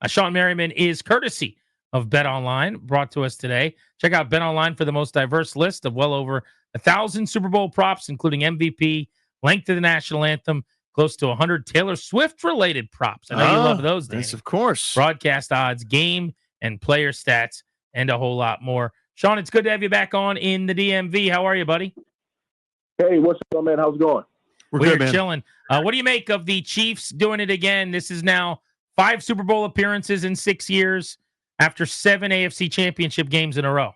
Shawne Merriman is courtesy of Bet Online, brought to us today. Check out Bet Online for the most diverse list of well over 1,000 Super Bowl props, including MVP, length of the national anthem, close to 100 Taylor Swift-related props. I know you love those, Danny. Yes, of course. Broadcast odds, game and player stats, and a whole lot more. Shawne, it's good to have you back on in the DMV. How are you, buddy? Hey, what's up, man? How's it going? We're chilling. What do you make of the Chiefs doing it again? This is now 5 Super Bowl appearances in 6 years after 7 AFC championship games in a row.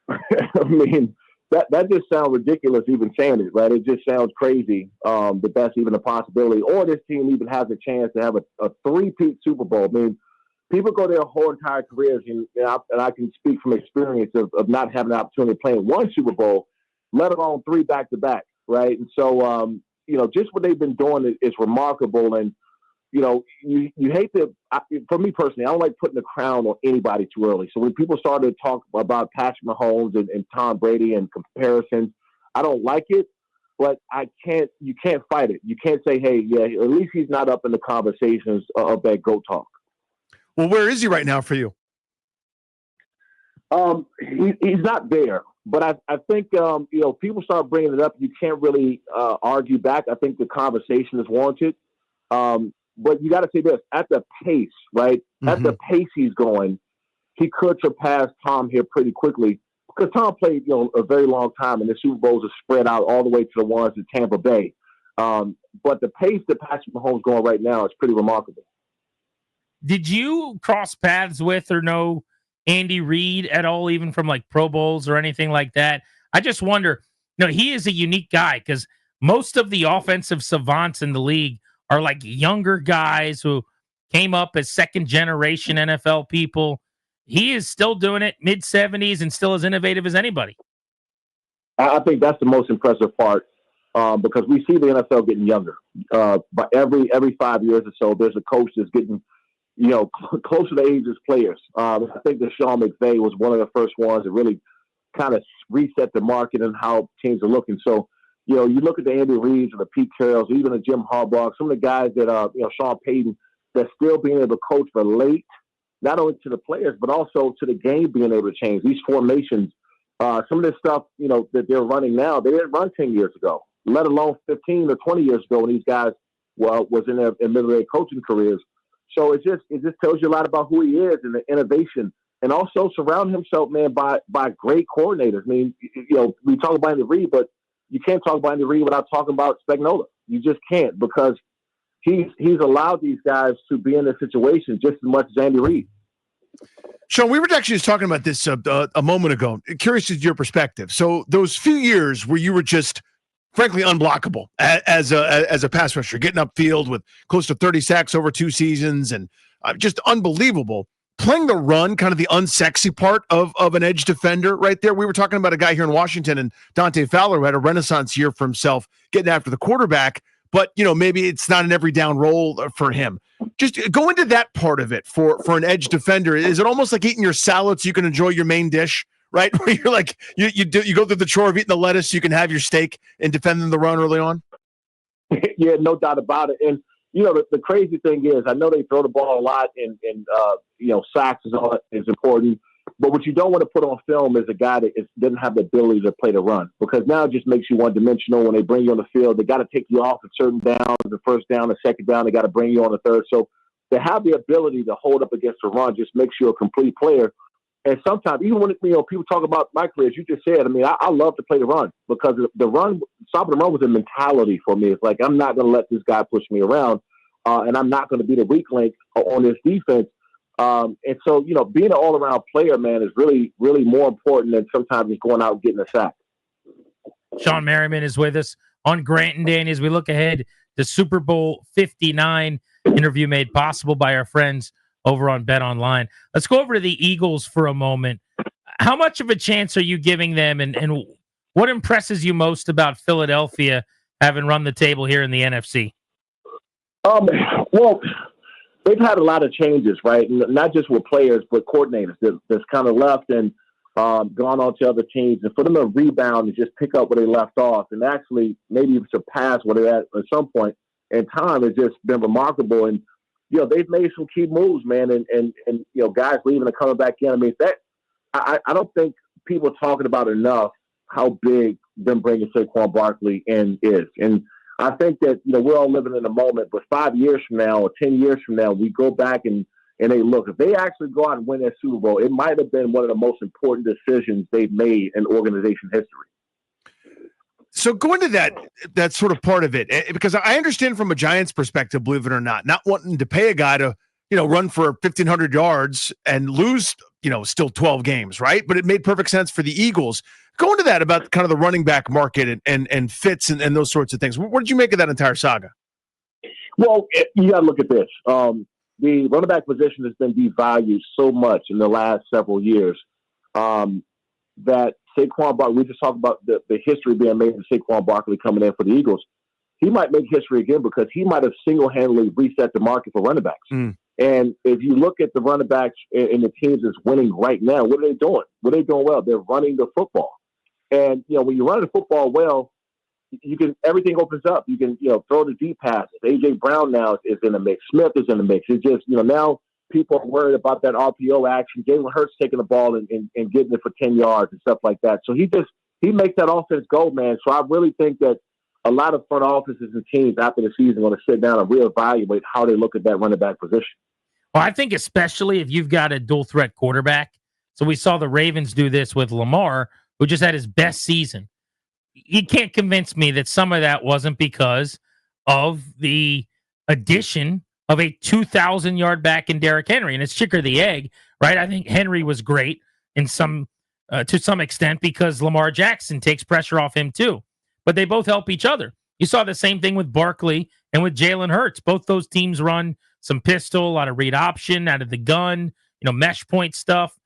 I mean, that just sounds ridiculous even saying it, right? It just sounds crazy that that's even a possibility. Or this team even has a chance to have a three-peat Super Bowl. I mean, people go their whole entire careers, and I can speak from experience of not having the opportunity of playing one Super Bowl, let alone 3 back-to-back, right? And so, just what they've been doing is remarkable. And, you hate to, for me personally, I don't like putting the crown on anybody too early. So when people started to talk about Patrick Mahomes and Tom Brady and comparisons, I don't like it, but you can't fight it. You can't say, hey, yeah, at least he's not up in the conversations of that GOAT talk. Well, where is he right now for you? He's not there. But I think, people start bringing it up. You can't really argue back. I think the conversation is warranted. But you got to say this, at the pace, right? Mm-hmm. At the pace he's going, he could surpass Tom here pretty quickly because Tom played, a very long time, and the Super Bowls are spread out all the way to the ones in Tampa Bay. But the pace that Patrick Mahomes going right now is pretty remarkable. Did you cross paths with or know Andy Reid at all, even from like Pro Bowls or anything like that? I just wonder, he is a unique guy because most of the offensive savants in the league are like younger guys who came up as second generation NFL people. He is still doing it mid-70s and still as innovative as anybody. I think that's the most impressive part because we see the NFL getting younger. But every 5 years or so, there's a coach that's getting closer to age as players. I think that Shawne McVay was one of the first ones that really kind of reset the market and how teams are looking. So, you look at the Andy Reids or the Pete Carrolls, or even the Jim Harbaugh, some of the guys that Sean Payton, that's still being able to coach for late, not only to the players, but also to the game being able to change. These formations, some of this stuff, that they're running now, they didn't run 10 years ago, let alone 15 or 20 years ago when these guys was in their middle of their coaching careers. So it just tells you a lot about who he is and the innovation, and also surround himself, man, by great coordinators. I mean, we talk about Andy Reid, but you can't talk about Andy Reid without talking about Spagnuolo. You just can't, because he's allowed these guys to be in a situation just as much as Andy Reid. Shawne, we were actually just talking about this a moment ago. Curious as your perspective. So those few years where you were just frankly unblockable as a pass rusher, getting upfield with close to 30 sacks over 2 seasons and just unbelievable. Playing the run, kind of the unsexy part of an edge defender right there. We were talking about a guy here in Washington, and Dante Fowler, who had a renaissance year for himself getting after the quarterback, but maybe it's not an every down role for him. Just go into that part of it for an edge defender. Is it almost like eating your salad so you can enjoy your main dish, right? Where you're like, you go through the chore of eating the lettuce so you can have your steak and defending the run early on? Yeah, no doubt about it. And the crazy thing is, I know they throw the ball a lot, and sacks is important. But what you don't want to put on film is a guy that doesn't have the ability to play the run, because now it just makes you one-dimensional. When they bring you on the field, they got to take you off at certain downs, the first down, the second down, they got to bring you on the third. So to have the ability to hold up against the run just makes you a complete player. And sometimes, even when people talk about my career, as you just said, I mean, I love to play the run, because the run, stopping the run was a mentality for me. It's like, I'm not going to let this guy push me around, and I'm not going to be the weak link on this defense. And so, being an all-around player, man, is really, really more important than sometimes just going out and getting a sack. Shawne Merriman is with us on Grant and Danny as we look ahead to Super Bowl 59, interview made possible by our friends over on Bet Online. Let's go over to the Eagles for a moment. How much of a chance are you giving them, and what impresses you most about Philadelphia having run the table here in the NFC? Well, they've had a lot of changes, right? Not just with players, but coordinators that's kind of left and gone on to other teams. And for them to rebound and just pick up where they left off and actually maybe even surpass where they're at some point in time has just been remarkable. And, they've made some key moves, man, and guys leaving and coming back in. I mean, I don't think people are talking about enough how big them bringing Saquon Barkley in is. And I think that, we're all living in the moment, but 5 years from now or 10 years from now, we go back and they look, if they actually go out and win that Super Bowl, it might have been one of the most important decisions they've made in organization history. So go into that sort of part of it, because I understand from a Giants perspective, believe it or not wanting to pay a guy to, run for 1,500 yards and lose, still 12 games, right? But it made perfect sense for the Eagles. Go into that about kind of the running back market and fits and those sorts of things. What did you make of that entire saga? Well, you got to look at this. The running back position has been devalued so much in the last several years that Saquon Barkley, we just talked about the history being made of Saquon Barkley coming in for the Eagles. He might make history again because he might have single-handedly reset the market for running backs. And if you look at the running backs in the teams that's winning right now, what are they doing? What are they doing well? They're running the football. And, when you run the football well, everything opens up. You can, throw the deep passes. A.J. Brown now is in the mix. Smith is in the mix. It's just, now people are worried about that RPO action. Jalen Hurts taking the ball and getting it for 10 yards and stuff like that. So he makes that offense go, man. So I really think that a lot of front offices and teams after the season are going to sit down and reevaluate how they look at that running back position. Well, I think especially if you've got a dual threat quarterback. So we saw the Ravens do this with Lamar, who just had his best season. You can't convince me that some of that wasn't because of the addition of a 2,000-yard back in Derrick Henry. And it's chicken or the egg, right? I think Henry was great to some extent because Lamar Jackson takes pressure off him too. But they both help each other. You saw the same thing with Barkley and with Jalen Hurts. Both those teams run some pistol, a lot of read option out of the gun, mesh point stuff.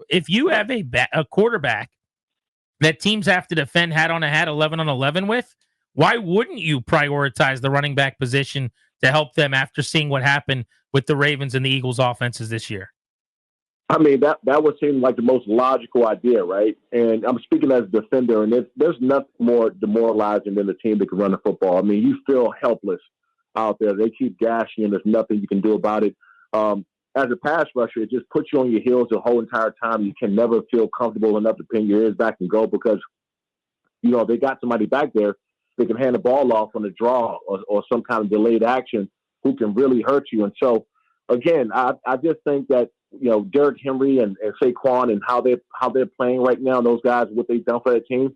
If you have a quarterback that teams have to defend hat on a hat 11 on 11 with, why wouldn't you prioritize the running back position to help them after seeing what happened with the Ravens and the Eagles offenses this year? I mean, that would seem like the most logical idea, right? And I'm speaking as a defender, and there's nothing more demoralizing than a team that can run the football. I mean, you feel helpless out there. They keep gashing, and there's nothing you can do about it. As a pass rusher, it just puts you on your heels the whole entire time. You can never feel comfortable enough to pin your ears back and go because, they got somebody back there that can hand the ball off on a draw or some kind of delayed action who can really hurt you. And so, again, I just think that, Derrick Henry and Saquon and how they're playing right now, those guys, what they've done for that team,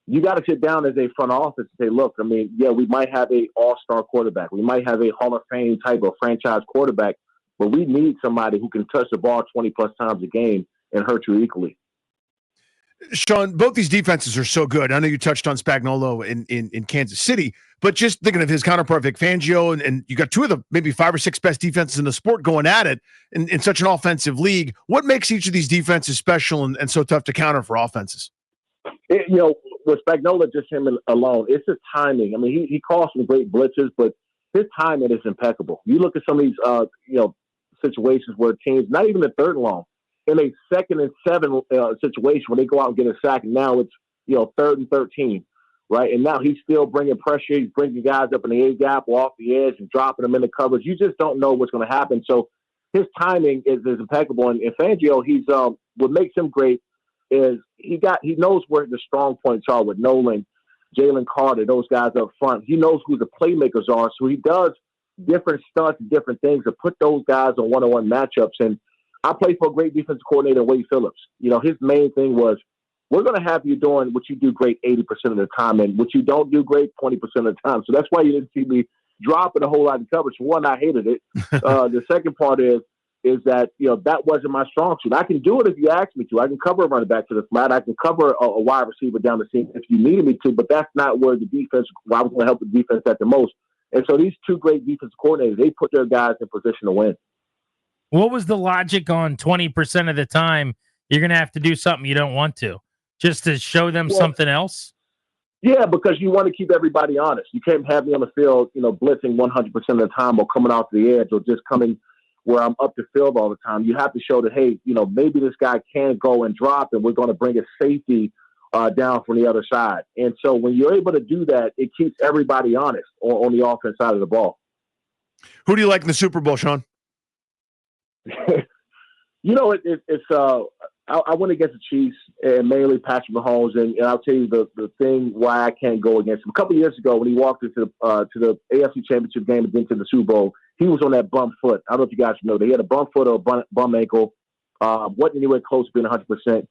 you got to sit down as a front office and say, look, I mean, yeah, we might have a all-star quarterback. We might have a Hall of Fame type of franchise quarterback, but we need somebody who can touch the ball 20-plus times a game and hurt you equally. Shawne, both these defenses are so good. I know you touched on Spagnuolo in Kansas City, but just thinking of his counterpart, Vic Fangio, and you got two of the maybe 5 or 6 best defenses in the sport going at it in such an offensive league. What makes each of these defenses special and so tough to counter for offenses? With Spagnuolo, just him alone, it's his timing. I mean, he calls some great blitzes, but his timing is impeccable. You look at some of these, situations where teams, not even the third and long, in a 2nd and 7 situation when they go out and get a sack, and now it's 3rd and 13, right? And now he's still bringing pressure. He's bringing guys up in the A gap or off the edge and dropping them in the coverage. You just don't know what's going to happen. So his timing is impeccable. And Fangio, what makes him great is he knows where the strong points are with Nolan, Jalen Carter, those guys up front. He knows who the playmakers are, so he does different stunts and different things to put those guys on one-on-one matchups. And I played for a great defensive coordinator, Wade Phillips. His main thing was, we're going to have you doing what you do great 80% of the time, and what you don't do great 20% of the time. So that's why you didn't see me dropping a whole lot of coverage. For one, I hated it. The second part is that, that wasn't my strong suit. I can do it if you ask me to. I can cover a running back to the flat. I can cover a wide receiver down the seam if you needed me to, but that's not where I was going to help the defense at the most. And so these two great defensive coordinators, they put their guys in position to win. What was the logic on 20% of the time you're going to have to do something you don't want to, just to show them something else? Yeah, because you want to keep everybody honest. You can't have me on the field, blitzing 100% of the time or coming off the edge or just coming where I'm up the field all the time. You have to show that, hey, maybe this guy can go and drop, and we're going to bring a safety down from the other side. And so when you're able to do that, it keeps everybody honest on the offense side of the ball. Who do you like in the Super Bowl, Shawne? I went against the Chiefs and mainly Patrick Mahomes, and I'll tell you the thing why I can't go against him. A couple of years ago, when he walked into to the AFC Championship game and into the Super Bowl, he was on that bum foot. I don't know if you guys know that he had a bum foot or a bum ankle. Wasn't anywhere close to being 100%.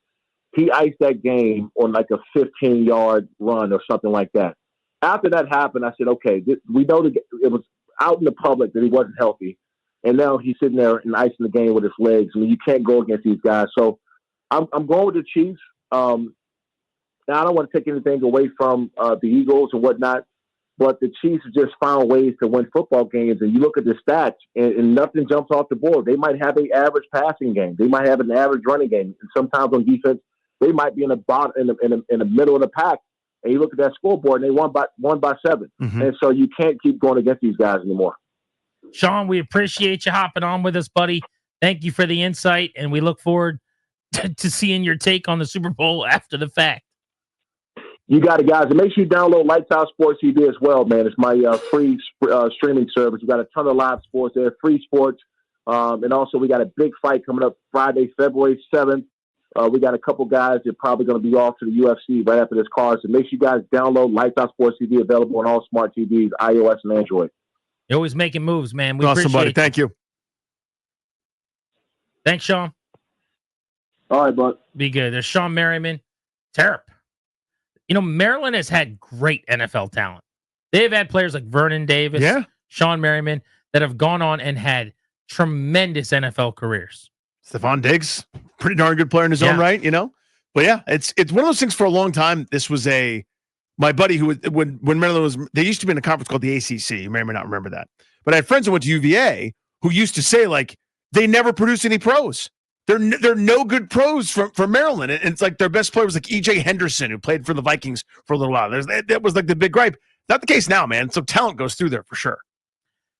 He iced that game on like a 15-yard run or something like that. After that happened, I said, okay, we know that it was out in the public that he wasn't healthy. And now he's sitting there and icing the game with his legs. I mean, you can't go against these guys. So I'm going with the Chiefs. Now, I don't want to take anything away from the Eagles and whatnot, but the Chiefs have just found ways to win football games. And you look at the stats, and nothing jumps off the board. They might have an average passing game. They might have an average running game. And sometimes on defense, they might be in the bottom, in the middle of the pack. And you look at that scoreboard, and they won by 7. Mm-hmm. And so you can't keep going against these guys anymore. Shawne, we appreciate you hopping on with us, buddy. Thank you for the insight, and we look forward to seeing your take on the Super Bowl after the fact. You got it, guys. And make sure you download Lights Out Sports TV as well, man. It's my free streaming service. We got a ton of live sports there, free sports. And also we got a big fight coming up Friday, February 7th. We got a couple guys that are probably going to be off to the UFC right after this card. So make sure you guys download Lights Out Sports TV, available on all smart TVs, iOS and Android. You're always making moves, man. We awesome, buddy. Thank you. Thanks, Shawne. All right, bud. Be good. There's Shawne Merriman. Terp. Maryland has had great NFL talent. They've had players like Vernon Davis, Shawne Merriman, that have gone on and had tremendous NFL careers. Stephon Diggs, pretty darn good player in his own right, But yeah, it's one of those things for a long time. This was my buddy who, when Maryland was, they used to be in a conference called the ACC. You may or may not remember that. But I had friends who went to UVA who used to say, like, they never produce any pros. They're no good pros from Maryland. And it's like their best player was like E.J. Henderson, who played for the Vikings for a little while. That was like the big gripe. Not the case now, man. So talent goes through there for sure.